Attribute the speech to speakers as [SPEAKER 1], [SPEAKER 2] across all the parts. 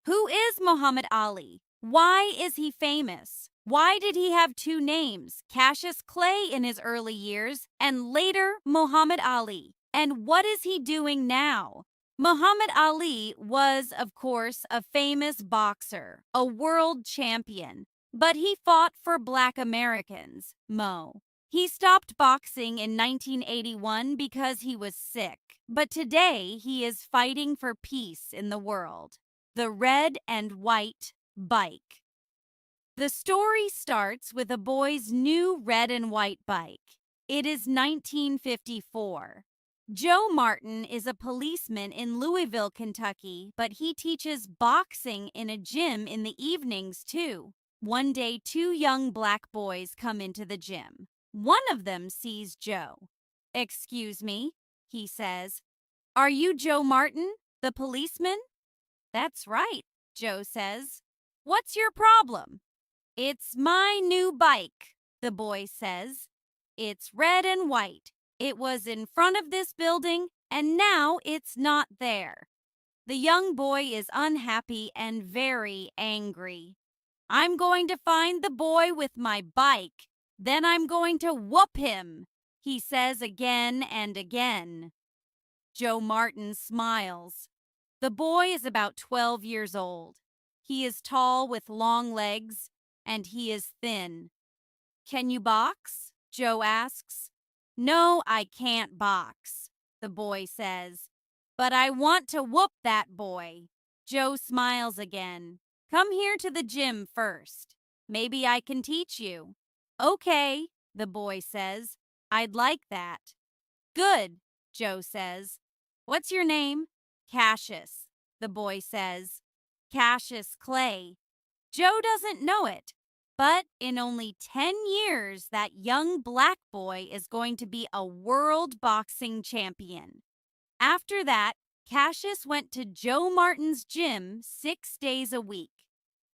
[SPEAKER 1] Who is Muhammad Ali? Why is he famous? Why did he have two names, Cassius Clay in his early years and later Muhammad Ali? And what is he doing now? Muhammad Ali was, of course, a famous boxer, a world champion, but he fought for Black Americans, Mo. He stopped boxing in 1981 because he was sick, but today he is fighting for peace in the world. The red and white bike. The story starts with a boy's new red and white bike. It is 1954. Joe Martin is a policeman in Louisville, Kentucky, but he teaches boxing in a gym in the evenings too. One day, two young black boys come into the gym. One of them sees Joe. "Excuse me," he says. "Are you Joe Martin, the policeman?" "That's right," Joe says. "What's your problem?" "It's my new bike," the boy says. "It's red and white. It was in front of this building, and now it's not there." The young boy is unhappy and very angry. "I'm going to find the boy with my bike. Then I'm going to whoop him," he says again and again. Joe Martin smiles. The boy is about 12 years old. He is tall with long legs, and he is thin. "Can you box?" Joe asks. "No, I can't box," the boy says. "But I want to whoop that boy." Joe smiles again. "Come here to the gym first. Maybe I can teach you." "Okay," the boy says. "I'd like that." "Good," Joe says. "What's your name?" "Cassius," the boy says. "Cassius Clay." Joe doesn't know it, but in only 10 years, that young black boy is going to be a world boxing champion. After that, Cassius went to Joe Martin's gym 6 days a week.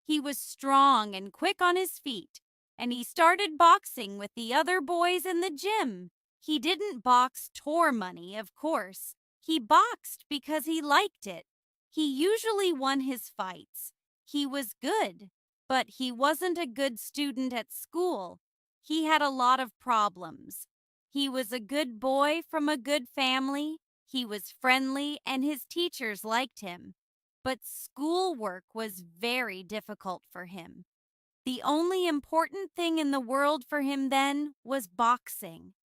[SPEAKER 1] He was strong and quick on his feet, and he started boxing with the other boys in the gym. He didn't box tour money, of course. He boxed because he liked it. He usually won his fights. He was good, but he wasn't a good student at school. He had a lot of problems. He was a good boy from a good family. He was friendly, and his teachers liked him. But schoolwork was very difficult for him. The only important thing in the world for him then was boxing.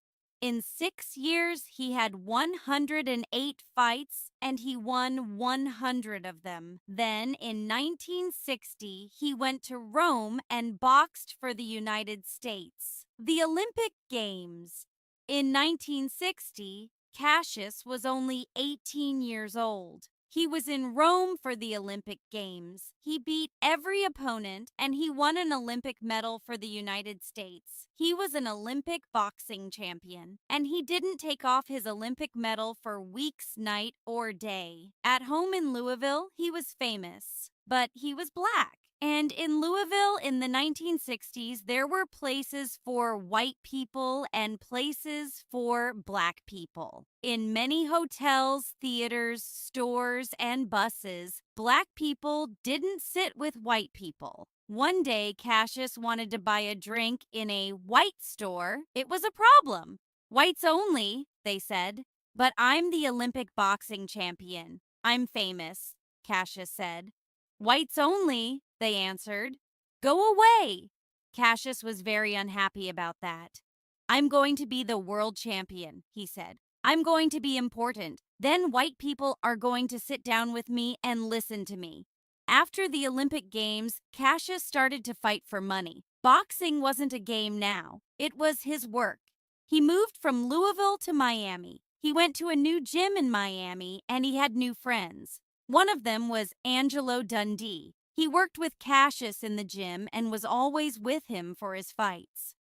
[SPEAKER 1] In 6 years, he had 108 fights, and he won 100 of them. Then, in 1960, he went to Rome and boxed for the United States. The Olympic Games. In 1960, Cassius was only 18 years old. He was in Rome for the Olympic Games. He beat every opponent, and he won an Olympic medal for the United States. He was an Olympic boxing champion, and he didn't take off his Olympic medal for weeks, night, or day. At home in Louisville, he was famous, but he was black. And in Louisville in the 1960s, there were places for white people and places for black people. In many hotels, theaters, stores, and buses, black people didn't sit with white people. One day, Cassius wanted to buy a drink in a white store. It was a problem. "Whites only," they said. "But I'm the Olympic boxing champion. I'm famous," Cassius said. "Whites only," they answered. "Go away." Cassius was very unhappy about that. "I'm going to be the world champion," he said. "I'm going to be important. Then white people are going to sit down with me and listen to me." After the Olympic Games, Cassius started to fight for money. Boxing wasn't a game now. It was his work. He moved from Louisville to Miami. He went to a new gym in Miami, and he had new friends. One of them was Angelo Dundee. He worked with Cassius in the gym and was always with him for his fights.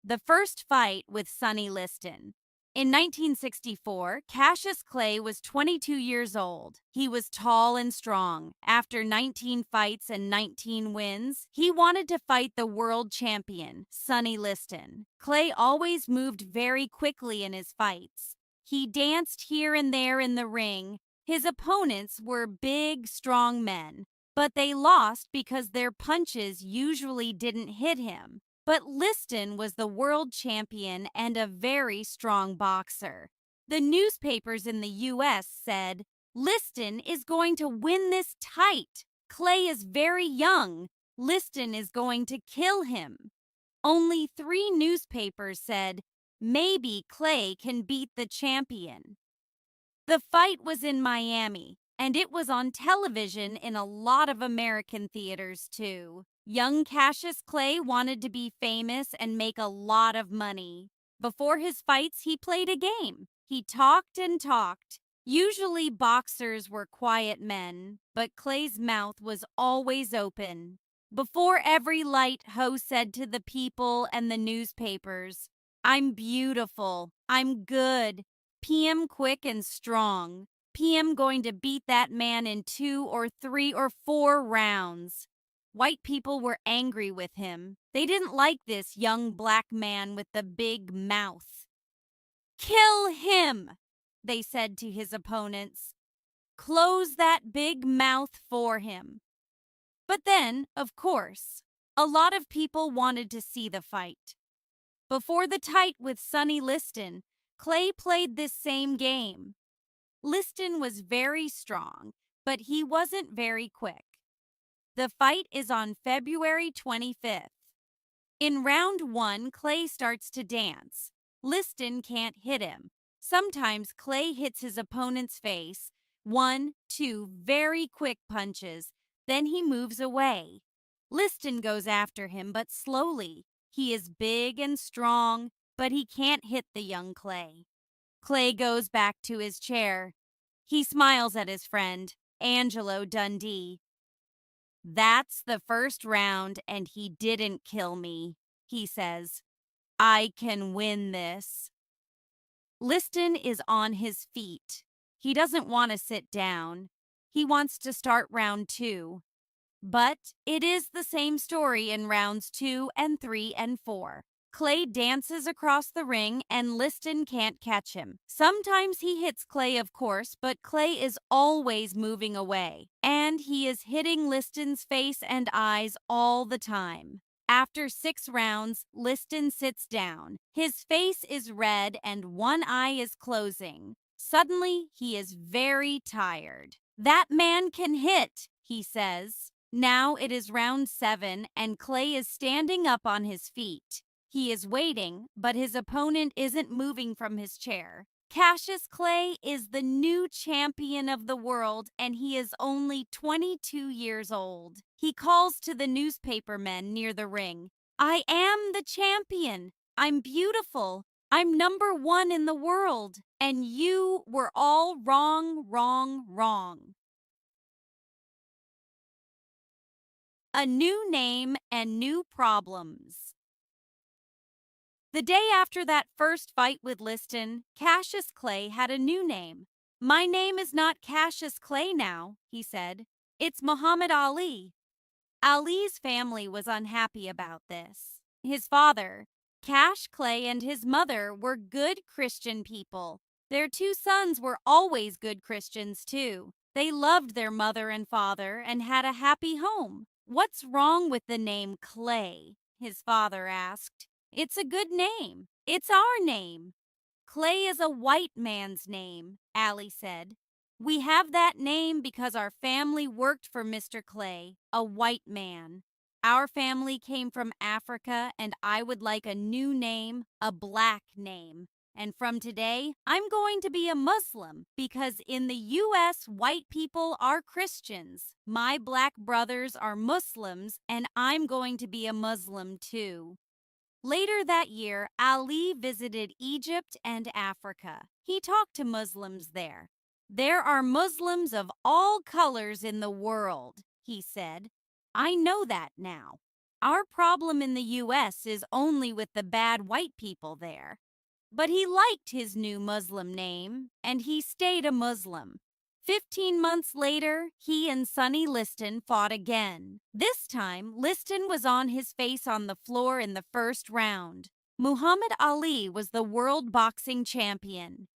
[SPEAKER 1] The first fight with Sonny Liston. In 1964, Cassius Clay was 22 years old. He was tall and strong. After 19 fights and 19 wins, he wanted to fight the world champion, Sonny Liston. Clay always moved very quickly in his fights. He danced here and there in the ring. His opponents were big, strong men, but they lost because their punches usually didn't hit him. But Liston was the world champion and a very strong boxer. The newspapers in the U.S. said, Liston is going to win this tight. Clay is very young. Liston is going to kill him. Only 3 newspapers said, maybe Clay can beat the champion. The fight was in Miami, and it was on television in a lot of American theaters too. Young Cassius Clay wanted to be famous and make a lot of money. Before his fights, he played a game. He talked and talked. Usually boxers were quiet men, but Clay's mouth was always open. Before every light, Ho said to the people and the newspapers, I'm beautiful. I'm good. PM quick and strong. PM going to beat that man in 2 or 3 or 4 rounds. White people were angry with him. They didn't like this young black man with the big mouth. Kill him, they said to his opponents. Close that big mouth for him. But then, of course, a lot of people wanted to see the fight. Before the tight with Sonny Liston, Clay played this same game. Liston was very strong, but he wasn't very quick. The fight is on February 25th. In round 1, Clay starts to dance. Liston can't hit him. Sometimes Clay hits his opponent's face, 1, 2 very quick punches, then he moves away. Liston goes after him, but slowly. He is big and strong, but he can't hit the young Clay. Clay goes back to his chair. He smiles at his friend, Angelo Dundee. That's the first round, and he didn't kill me, he says. I can win this. Liston is on his feet. He doesn't want to sit down. He wants to start round 2. But it is the same story in rounds 2 and 3 and 4. Clay dances across the ring and Liston can't catch him. Sometimes he hits Clay, of course, but Clay is always moving away. And he is hitting Liston's face and eyes all the time. After 6 rounds, Liston sits down. His face is red and one eye is closing. Suddenly, he is very tired. That man can hit, he says. Now it is round 7 and Clay is standing up on his feet. He is waiting, but his opponent isn't moving from his chair. Cassius Clay is the new champion of the world and he is only 22 years old. He calls to the newspapermen near the ring. I am the champion. I'm beautiful. I'm number 1 in the world. And you were all wrong, wrong, wrong. A new name and new problems. The day after that first fight with Liston, Cassius Clay had a new name. My name is not Cassius Clay now, he said. It's Muhammad Ali. Ali's family was unhappy about this. His father, Cash Clay, and his mother were good Christian people. Their 2 sons were always good Christians too. They loved their mother and father and had a happy home. What's wrong with the name Clay? His father asked. It's a good name. It's our name. Clay is a white man's name, Ali said. We have that name because our family worked for Mr. Clay, a white man. Our family came from Africa and I would like a new name, a black name. And from today, I'm going to be a Muslim because in the U.S., white people are Christians. My black brothers are Muslims and I'm going to be a Muslim too. Later that year, Ali visited Egypt and Africa. He talked to Muslims there. There are Muslims of all colors in the world, he said. I know that now. Our problem in the U.S. is only with the bad white people there. But he liked his new Muslim name, and he stayed a Muslim. 15 months later, he and Sonny Liston fought again. This time, Liston was on his face on the floor in the first round. Muhammad Ali was the world boxing champion.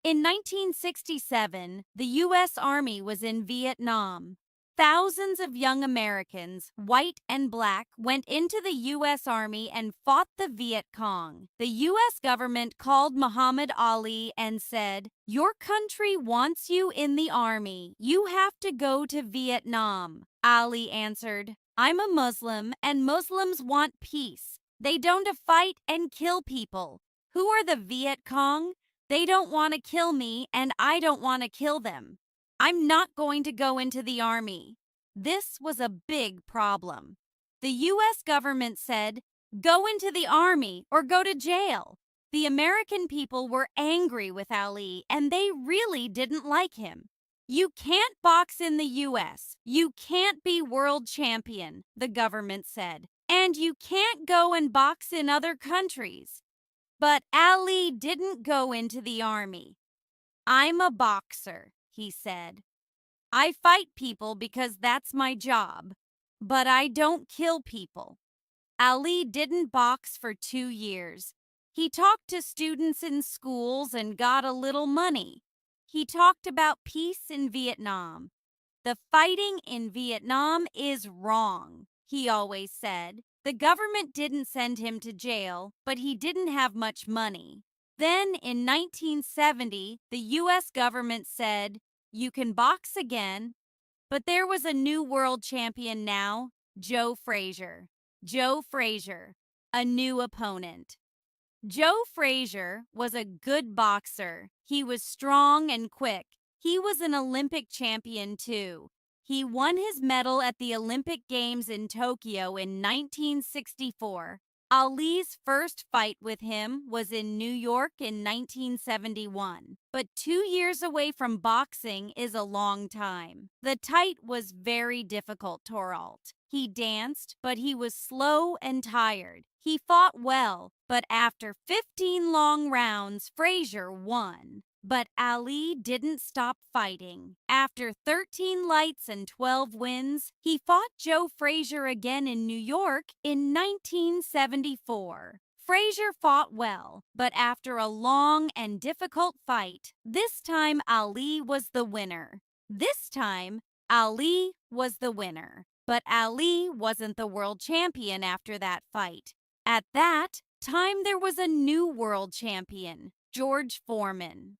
[SPEAKER 1] In 1967, the U.S. Army was in Vietnam. Thousands of young Americans, white and black, went into the U.S. Army and fought the Viet Cong. The U.S. government called Muhammad Ali and said, "Your country wants you in the army. You have to go to Vietnam." Ali answered, "I'm a Muslim and Muslims want peace. They don't fight and kill people. Who are the Viet Cong? They don't want to kill me and I don't want to kill them. I'm not going to go into the army." This was a big problem. The U.S. government said, "Go into the army or go to jail." The American people were angry with Ali and they really didn't like him. "You can't box in the U.S. You can't be world champion," the government said. "And you can't go and box in other countries." But Ali didn't go into the army. "I'm a boxer," he said. "I fight people because that's my job, but I don't kill people." Ali didn't box for 2 years. He talked to students in schools and got a little money. He talked about peace in Vietnam. "The fighting in Vietnam is wrong," he always said. The government didn't send him to jail, but he didn't have much money. Then in 1970, the U.S. government said, "You can box again." But there was a new world champion now, Joe Frazier. Joe Frazier, a new opponent. Joe Frazier was a good boxer. He was strong and quick. He was an Olympic champion too. He won his medal at the Olympic Games in Tokyo in 1964. Ali's first fight with him was in New York in 1971. But 2 years away from boxing is a long time. The tight was very difficult, Toralt. He danced, but he was slow and tired. He fought well, but after 15 long rounds, Frazier won. But Ali didn't stop fighting. After 13 lights and 12 wins, he fought Joe Frazier again in New York in 1974. Frazier fought well, but after a long and difficult fight, this time Ali was the winner. This time, Ali was the winner. But Ali wasn't the world champion after that fight. At that time, there was a new world champion, George Foreman.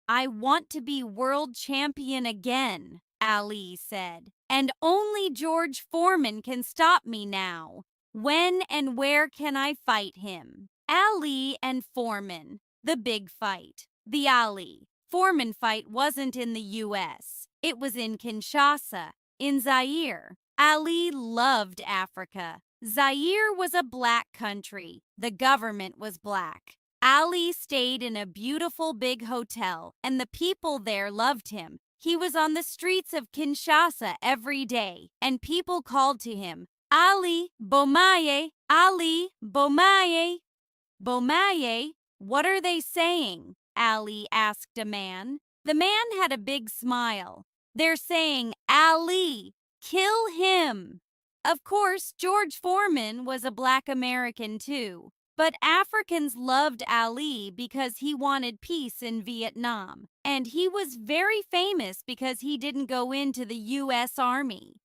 [SPEAKER 1] "I want to be world champion again," Ali said. "And only George Foreman can stop me now. When and where can I fight him?" Ali and Foreman, the big fight. The Ali Foreman fight wasn't in the U.S. It was in Kinshasa, in Zaire. Ali loved Africa. Zaire was a black country. The government was black. Ali stayed in a beautiful big hotel, and the people there loved him. He was on the streets of Kinshasa every day, and people called to him, "Ali Bomaye, Ali Bomaye." "Bomaye? What are they saying?" Ali asked a man. The man had a big smile. "They're saying, 'Ali, kill him.'" Of course, George Foreman was a black American too. But Africans loved Ali because he wanted peace in Vietnam. And he was very famous because he didn't go into the U.S. Army.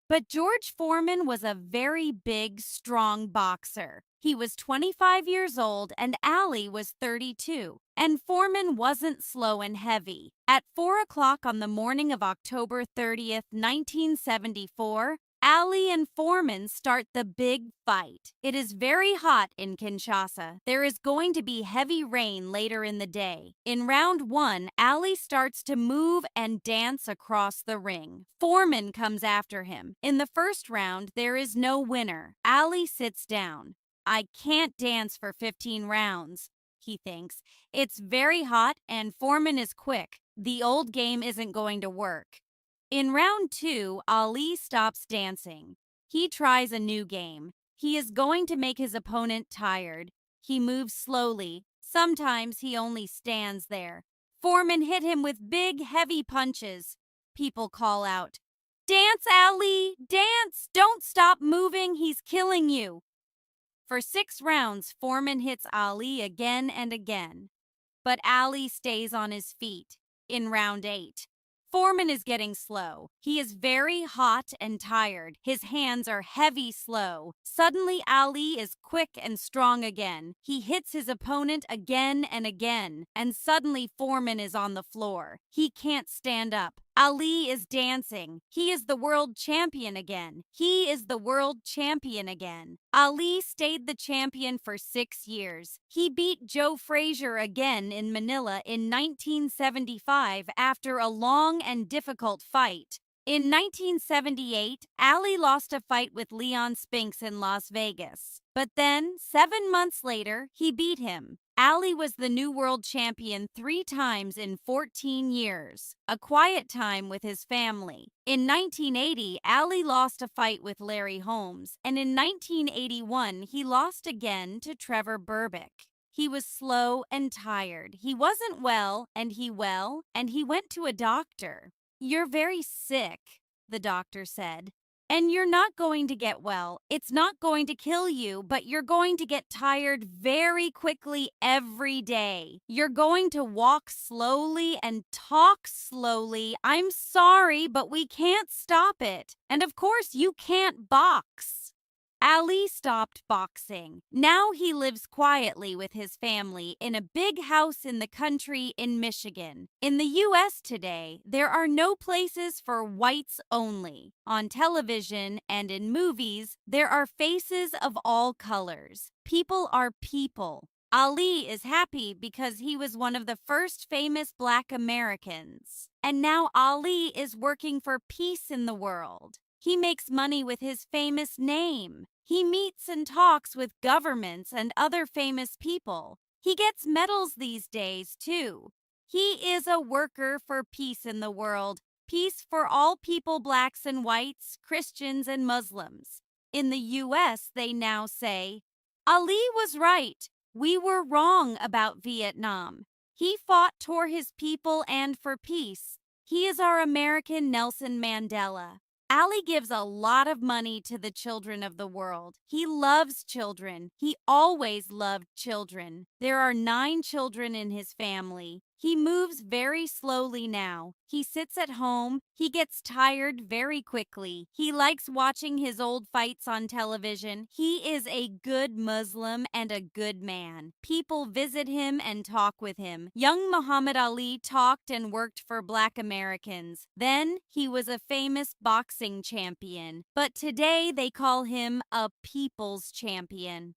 [SPEAKER 1] But George Foreman was a very big, strong boxer. He was 25 years old and Ali was 32. And Foreman wasn't slow and heavy. At 4 o'clock on the morning of October 30th, 1974, Ali and Foreman start the big fight. It is very hot in Kinshasa. There is going to be heavy rain later in the day. In round 1, Ali starts to move and dance across the ring. Foreman comes after him. In the first round, there is no winner. Ali sits down. "I can't dance for 15 rounds, he thinks. It's very hot and Foreman is quick. The old game isn't going to work. In round 2, Ali stops dancing. He tries a new game. He is going to make his opponent tired. He moves slowly. Sometimes he only stands there. Foreman hit him with big, heavy punches. People call out, "Dance, Ali! Dance! Don't stop moving! He's killing you!" For 6 rounds, Foreman hits Ali again and again. but Ali stays on his feet. In round 8, Foreman is getting slow. He is very hot and tired. His hands are heavy slow. Suddenly, Ali is quick and strong again. He hits his opponent again and again, and suddenly Foreman is on the floor. He can't stand up. Ali is dancing. He is the world champion again. He is the world champion again. Ali stayed the champion for 6 years. He beat Joe Frazier again in Manila in 1975 after a long and difficult fight. In 1978, Ali lost a fight with Leon Spinks in Las Vegas. But then, 7 months later, he beat him. Ali was the new world champion 3 times in 14 years, a quiet time with his family. In 1980, Ali lost a fight with Larry Holmes, and in 1981, he lost again to Trevor Berbick. He was slow and tired. He wasn't well, and he went to a doctor. "You're very sick," the doctor said. "And you're not going to get well. It's not going to kill you, but you're going to get tired very quickly every day. You're going to walk slowly and talk slowly. I'm sorry, but we can't stop it. And of course, you can't box." Ali stopped boxing. Now he lives quietly with his family in a big house in the country in Michigan. In the U.S. today, there are no places for whites only. On television and in movies, there are faces of all colors. People are people. Ali is happy because he was one of the first famous Black Americans. And now Ali is working for peace in the world. He makes money with his famous name. He meets and talks with governments and other famous people. He gets medals these days, too. He is a worker for peace in the world. Peace for all people, blacks and whites, Christians and Muslims. In the U.S., they now say, "Ali was right. We were wrong about Vietnam. He fought for his people and for peace. He is our American Nelson Mandela." Ali gives a lot of money to the children of the world. He loves children. He always loved children. There are 9 children in his family. He moves very slowly now. He sits at home. He gets tired very quickly. He likes watching his old fights on television. He is a good Muslim and a good man. People visit him and talk with him. Young Muhammad Ali talked and worked for Black Americans. Then he was a famous boxing champion. But today they call him a people's champion.